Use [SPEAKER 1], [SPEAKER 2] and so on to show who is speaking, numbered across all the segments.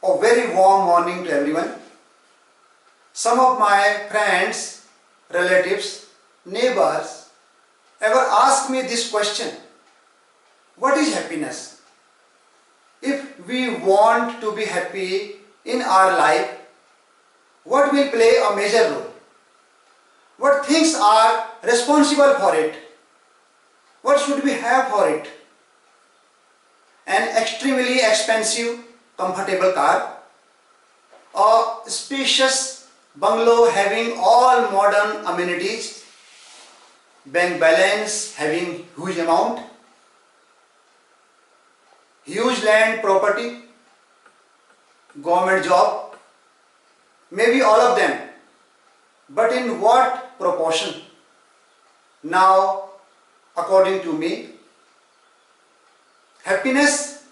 [SPEAKER 1] A very warm morning to everyone. Some of my friends, relatives, neighbors ever ask me this question: what is happiness? If we want to be happy in our life, what will play a major role? What things are responsible for it? What should we have for it? An extremely expensive, comfortable car, a spacious bungalow having all modern amenities, bank balance having huge amount, huge land property, government job, maybe all of them, but in what proportion? Now, according to me, happiness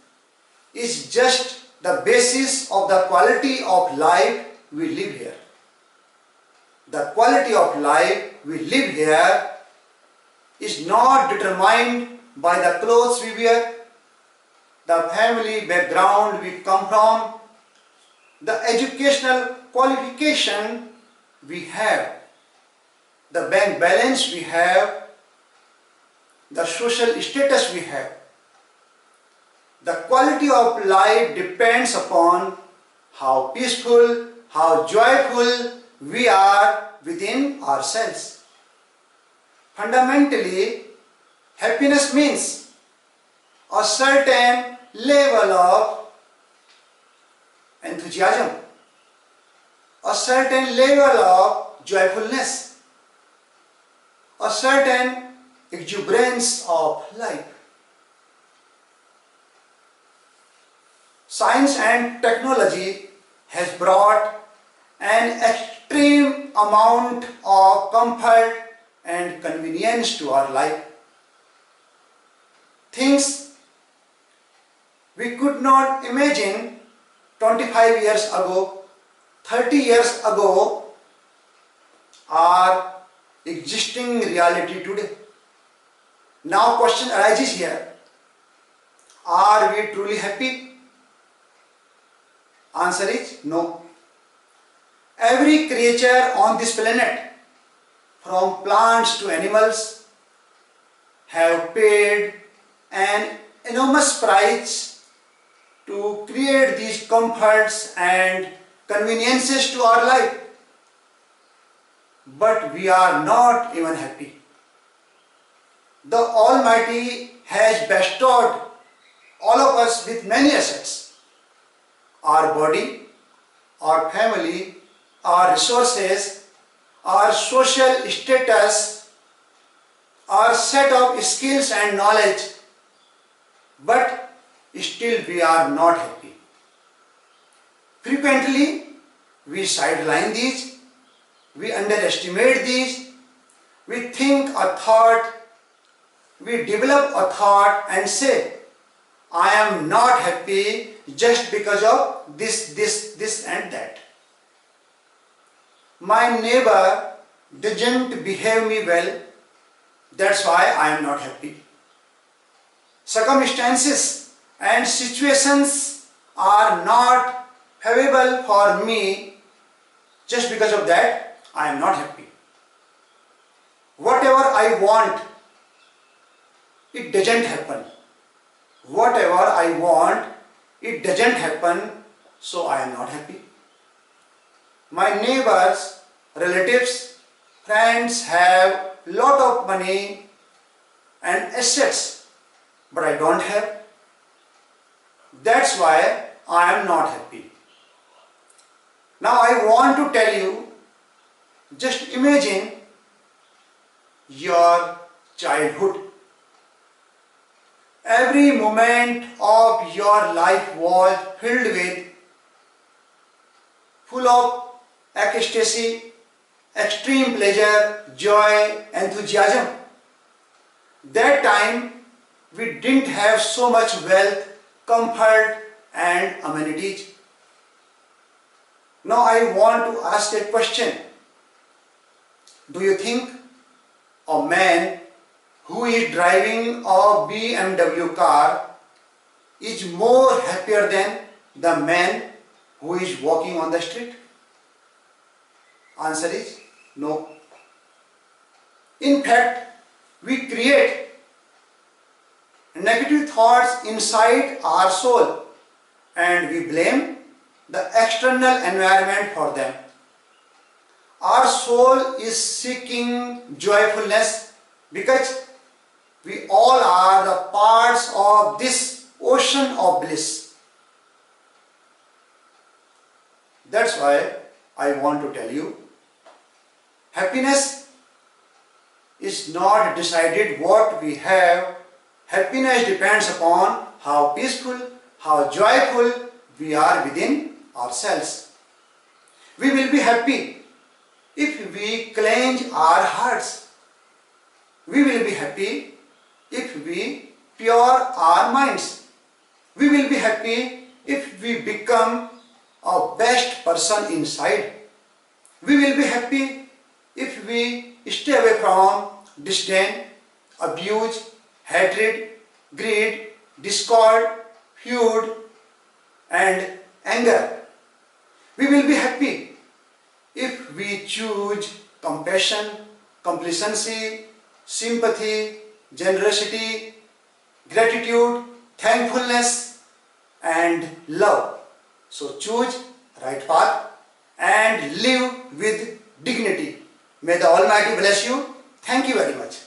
[SPEAKER 1] is just the basis of the quality of life we live here. The quality of life we live here is not determined by the clothes we wear, the family background we come from, the educational qualification we have, the bank balance we have, the social status we have. The quality of life depends upon how peaceful, how joyful we are within ourselves. Fundamentally, happiness means a certain level of enthusiasm, a certain level of joyfulness, a certain exuberance of life. Science and technology has brought an extreme amount of comfort and convenience to our life. Things we could not imagine 25 years ago, 30 years ago are existing reality today. Now question arises here: are we truly happy? Answer is no. Every creature on this planet, from plants to animals, have paid an enormous price to create these comforts and conveniences to our life. But we are not even happy. The Almighty has bestowed all of us with many assets: our body, our family, our resources, our social status, our set of skills and knowledge, but still we are not happy. Frequently, we sideline these, we underestimate these, we think a thought, we develop a thought and say, I am not happy just because of this and that. My neighbor doesn't behave me well, that's why I am not happy. Circumstances and situations are not favorable for me, just because of that I am not happy. Whatever I want, it doesn't happen. Whatever I want, it doesn't happen, so I am not happy. My neighbors, relatives, friends have lot of money and assets, but I don't have. That's why I am not happy. Now I want to tell you, just imagine your childhood. Every moment of your life was filled with, full of ecstasy, extreme pleasure, joy, enthusiasm. That time we didn't have so much wealth, comfort and amenities. Now I want to ask a question. Do you think a man who is driving a BMW car is more happier than the man who is walking on the street? Answer is no. In fact, we create negative thoughts inside our soul and we blame the external environment for them. Our soul is seeking joyfulness because we all are the parts of this ocean of bliss. That's why I want to tell you, happiness is not decided what we have. Happiness depends upon how peaceful, how joyful we are within ourselves. We will be happy if we cleanse our hearts. We will be happy if we pure our minds. We will be happy if we become our best person inside. We will be happy if we stay away from disdain, abuse, hatred, greed, discord, feud and anger. We will be happy if we choose compassion, complacency, sympathy, generosity, gratitude, thankfulness and love. So choose right path and live with dignity. May the Almighty bless you. Thank you very much.